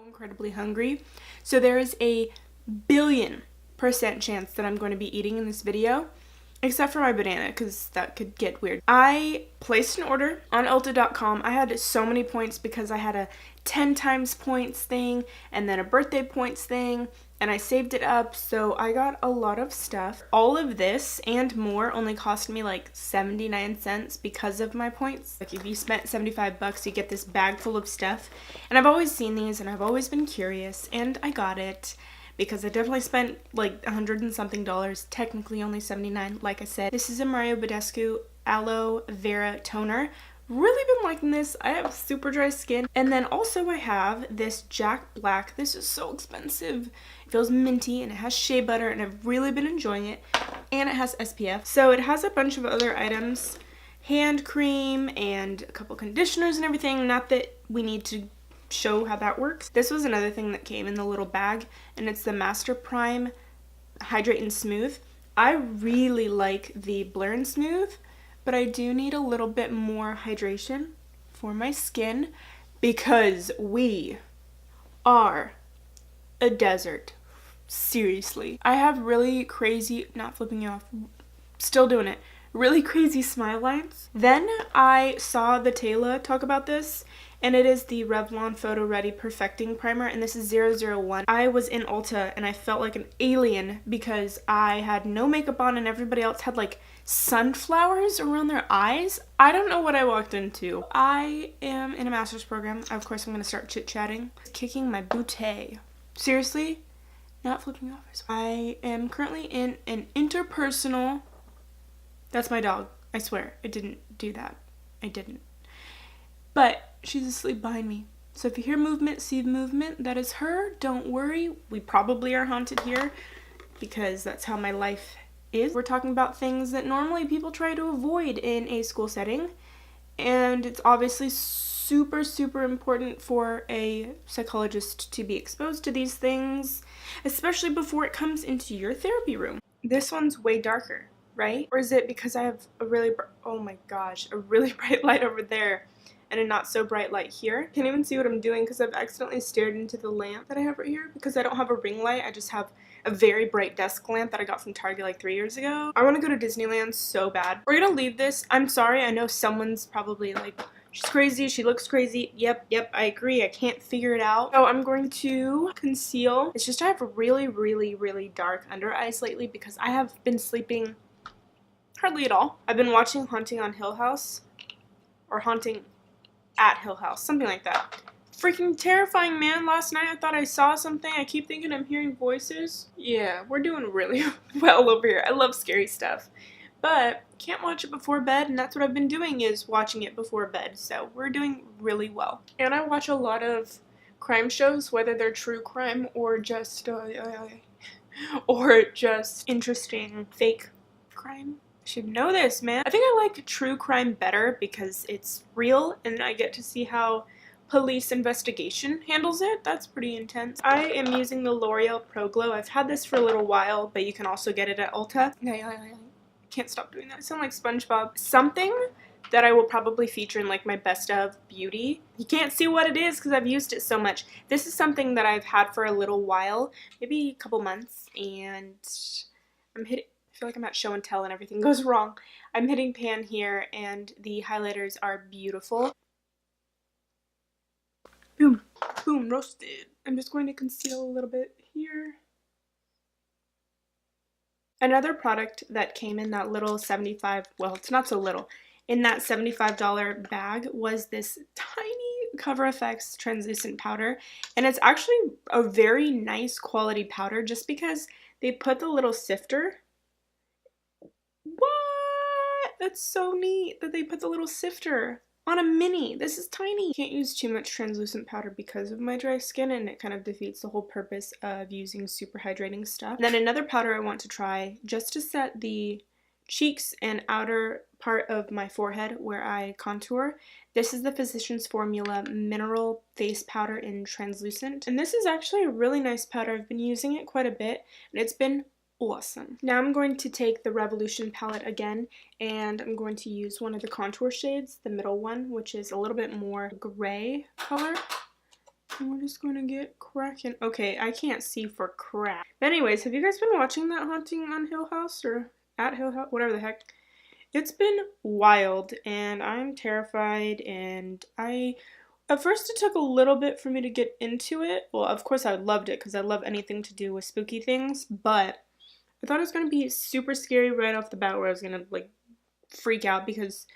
incredibly hungry, so there is a billion% chance that I'm going to be eating in this video, except for my banana, because that could get weird. I placed an order on ULTA.com. I had so many points because I had a 10 times points thing and then a birthday points thing, and I saved it up, so I got a lot of stuff. All of this and more only cost me like 79 cents because of my points. Like if you spent 75 bucks, you get this bag full of stuff. And I've always seen these and I've always been curious, and I got it because I definitely spent like $100 and something, technically only 79, like I said. This is a Mario Badescu Aloe Vera Toner. Really been liking this. I have super dry skin. And then also I have this Jack Black. This is so expensive. It feels minty and it has shea butter and I've really been enjoying it. And it has SPF. So it has a bunch of other items. Hand cream and a couple conditioners and everything. Not that we need to show how that works. This was another thing that came in the little bag, and it's the Master Prime Hydrate and Smooth. I really like the Blur and Smooth, but I do need a little bit more hydration for my skin because we are a desert. Seriously. I have really crazy, not flipping you off, still doing it, really crazy smile lines. Then I saw the Taylor talk about this, and it is the Revlon Photoready Perfecting Primer, and this is 001. I was in Ulta and I felt like an alien because I had no makeup on and everybody else had like sunflowers around their eyes. I don't know what I walked into. I am in a master's program. Of course, I'm going to start chit-chatting. Kicking my booty. Seriously? Not flipping off. I am currently in an interpersonal... That's my dog. I swear. I didn't do that. I didn't. But she's asleep behind me. So if you hear movement, see movement, that is her. Don't worry. We probably are haunted here because that's how my life is. We're talking about things that normally people try to avoid in a school setting. And it's obviously super, super important for a psychologist to be exposed to these things, especially before it comes into your therapy room. This one's way darker, right? Or is it because I have a really, oh my gosh, a really bright light over there and a not so bright light here? Can't even see what I'm doing because I've accidentally stared into the lamp that I have right here because I don't have a ring light. I just have a very bright desk lamp that I got from Target like 3 years ago. I want to go to Disneyland so bad. We're gonna leave this. I'm sorry, I know someone's probably like, she's crazy, she looks crazy. Yep, I agree. I can't figure it out. So I'm going to conceal. It's just I have really, really, really dark under eyes lately because I have been sleeping hardly at all. I've been watching Haunting on Hill House, or Haunting at Hill House, something like that. Freaking terrifying, man. Last night I thought I saw something. I keep thinking I'm hearing voices. Yeah, we're doing really well over here. I love scary stuff. But can't watch it before bed, and that's what I've been doing, is watching it before bed. So we're doing really well. And I watch a lot of crime shows, whether they're true crime or just interesting fake crime. I should know this, man. I think I like true crime better because it's real and I get to see how police investigation handles it. That's pretty intense. I am using the L'Oreal Pro Glow. I've had this for a little while, but you can also get it at Ulta. Can't stop doing that. I sound like SpongeBob. Something that I will probably feature in like my best of beauty. You can't see what it is because I've used it so much. This is something that I've had for a little while, maybe a couple months, and I'm hitting... I feel like I'm at show and tell and everything goes wrong. I'm hitting pan here and the highlighters are beautiful. Boom. Boom. Roasted. I'm just going to conceal a little bit here. Another product that came in that little well, it's not so little, in that $75 bag was this tiny Cover FX translucent powder. And it's actually a very nice quality powder just because they put the little sifter. What? That's so neat that they put the little sifter on a mini. This is tiny. Can't use too much translucent powder because of my dry skin, and it kind of defeats the whole purpose of using super hydrating stuff. And then another powder I want to try just to set the cheeks and outer part of my forehead where I contour. This is the Physicians Formula Mineral Face Powder in Translucent. And this is actually a really nice powder. I've been using it quite a bit, and it's been awesome. Now I'm going to take the Revolution palette again, and I'm going to use one of the contour shades, the middle one, which is a little bit more gray color. And we're just going to get cracking. Okay, I can't see for crap. But anyways, have you guys been watching that Haunting on Hill House or at Hill House? Whatever the heck. It's been wild and I'm terrified, and at first it took a little bit for me to get into it. Well, of course I loved it because I love anything to do with spooky things, but I thought it was going to be super scary right off the bat, where I was going to like freak out because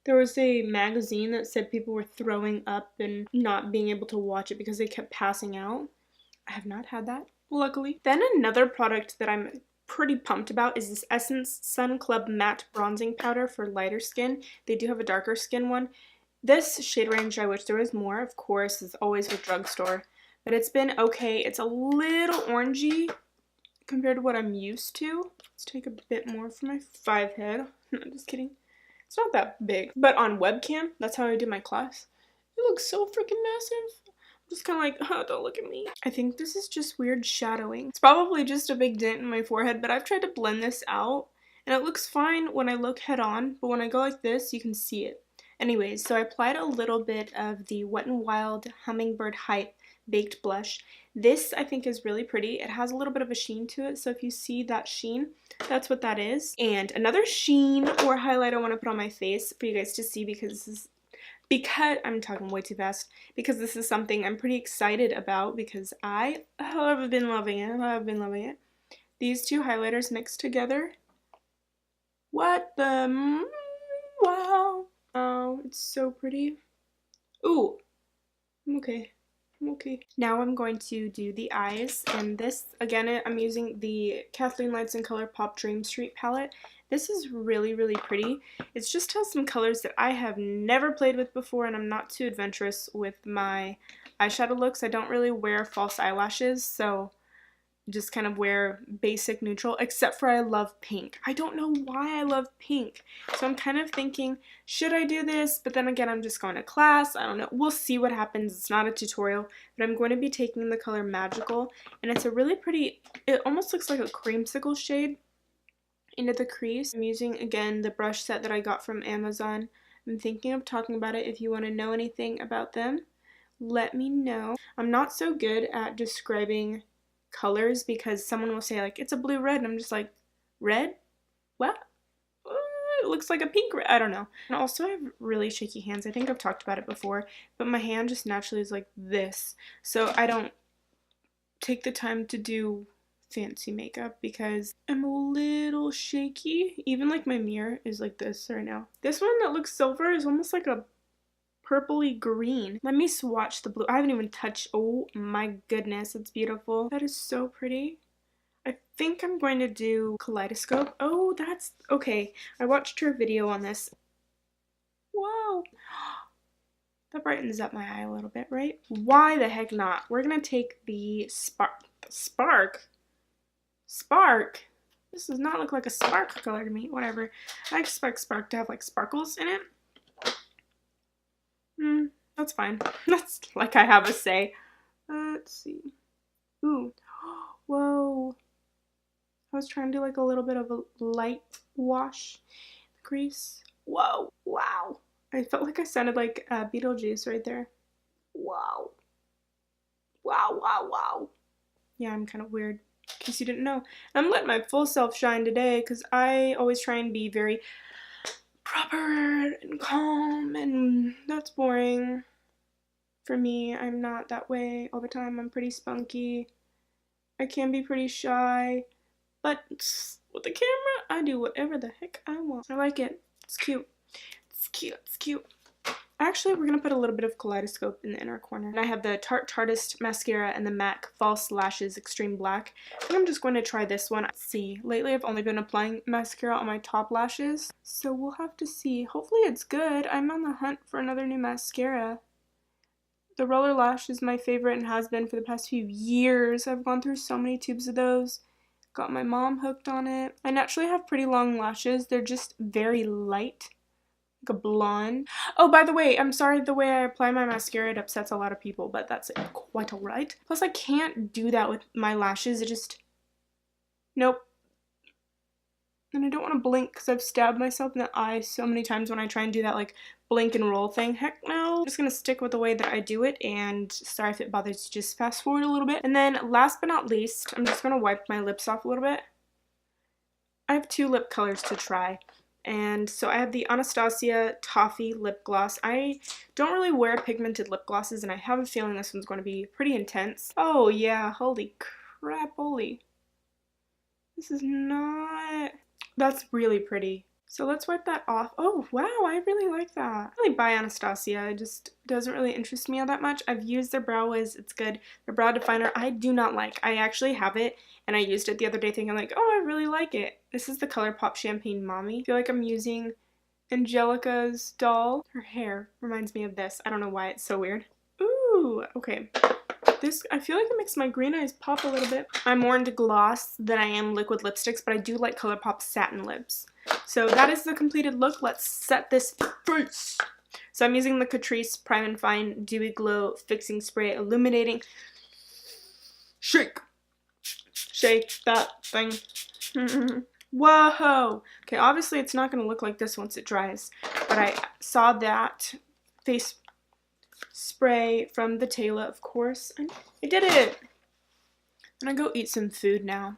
there was a magazine that said people were throwing up and not being able to watch it because they kept passing out. I have not had that, luckily. Then another product that I'm pretty pumped about is this Essence Sun Club Matte Bronzing Powder for lighter skin. They do have a darker skin one. This shade range, I wish there was more, of course, is always with drugstore. But it's been okay. It's a little orangey compared to what I'm used to. Let's take a bit more for my 5 head. No, just kidding. It's not that big. But on webcam, that's how I did my class. It looks so freaking massive. Just kind of like, oh, don't look at me. I think this is just weird shadowing. It's probably just a big dent in my forehead, but I've tried to blend this out, and it looks fine when I look head on, but when I go like this, you can see it. Anyways, so I applied a little bit of the Wet n Wild Hummingbird Hype Baked Blush. This, I think, is really pretty. It has a little bit of a sheen to it, so if you see that sheen, that's what that is. And another sheen or highlight I want to put on my face for you guys to see, because I'm talking way too fast, because this is something I'm pretty excited about because I have been loving it. These two highlighters mixed together. What the? Wow. Oh, it's so pretty. Ooh. I'm okay. Now I'm going to do the eyes, and this, again, I'm using the Kathleen Lights and Color Pop Dream Street palette. This is really, really pretty. It just has some colors that I have never played with before, and I'm not too adventurous with my eyeshadow looks. I don't really wear false eyelashes, so just kind of wear basic neutral, except for I love pink. I don't know why I love pink. So I'm kind of thinking, should I do this? But then again, I'm just going to class. I don't know. We'll see what happens. It's not a tutorial, but I'm going to be taking the color Magical, and it's a really pretty, it almost looks like a creamsicle shade into the crease. I'm using, again, the brush set that I got from Amazon. I'm thinking of talking about it. If you want to know anything about them, let me know. I'm not so good at describing colors because someone will say like, it's a blue red, and I'm just like, red? What? It looks like a pink red. I don't know. And also I have really shaky hands. I think I've talked about it before, but my hand just naturally is like this. So I don't take the time to do fancy makeup because I'm a little shaky. Even like my mirror is like this right now. This one that looks silver is almost like a purpley green. Let me swatch the blue. I haven't even touched. Oh my goodness, it's beautiful. That is so pretty. I think I'm going to do Kaleidoscope. Oh, that's okay. I watched her video on this. Whoa. That brightens up my eye a little bit, right? Why the heck not? We're gonna take the Spark? This does not look like a spark color to me. Whatever. I expect Spark to have like sparkles in it. That's fine. That's like I have a say. Let's see. Ooh. Whoa. I was trying to do like a little bit of a light wash the crease. Whoa. Wow. I felt like I sounded like Beetlejuice right there. Wow. Wow. Yeah, I'm kind of weird, in case you didn't know. I'm letting my full self shine today because I always try and be very proper and calm, and that's boring for me. I'm not that way all the time. I'm pretty spunky. I can be pretty shy, but with the camera, I do whatever the heck I want. I like it. It's cute. Actually, we're going to put a little bit of Kaleidoscope in the inner corner. And I have the Tarteist Mascara and the MAC False Lashes Extreme Black. I think I'm just going to try this one. Let's see. Lately, I've only been applying mascara on my top lashes, so we'll have to see. Hopefully it's good. I'm on the hunt for another new mascara. The Roller Lash is my favorite and has been for the past few years. I've gone through so many tubes of those. Got my mom hooked on it. I naturally have pretty long lashes. They're just very light. Like a blonde. Oh, by the way, I'm sorry the way I apply my mascara, it upsets a lot of people, but that's quite alright. Plus, I can't do that with my lashes. It just... Nope. And I don't want to blink because I've stabbed myself in the eye so many times when I try and do that, like, blink and roll thing. Heck no. I'm just gonna stick with the way that I do it, and sorry if it bothers you, just fast forward a little bit. And then last but not least, I'm just gonna wipe my lips off a little bit. I have 2 lip colors to try. And so I have the Anastasia Toffee Lip Gloss. I don't really wear pigmented lip glosses, and I have a feeling this one's going to be pretty intense. Oh yeah, holy crap, holy. This is not... That's really pretty. So let's wipe that off. Oh wow, I really like that. I really buy Anastasia. It just doesn't really interest me all that much. I've used their Brow Wiz. It's good. Their brow definer I do not like. I actually have it, and I used it the other day thinking like, oh, I really like it. This is the ColourPop Champagne Mommy. I feel like I'm using Angelica's doll. Her hair reminds me of this. I don't know why it's so weird. Ooh, okay. This, I feel like it makes my green eyes pop a little bit. I'm more into gloss than I am liquid lipsticks, but I do like ColourPop satin lips. So that is the completed look. Let's set this face. So I'm using the Catrice Prime and Fine Dewy Glow Fixing Spray Illuminating. Shake. Shake that thing. Whoa. Okay, obviously it's not going to look like this once it dries, but I saw that face spray from the Taylor, of course. I did it. I'm gonna go eat some food now.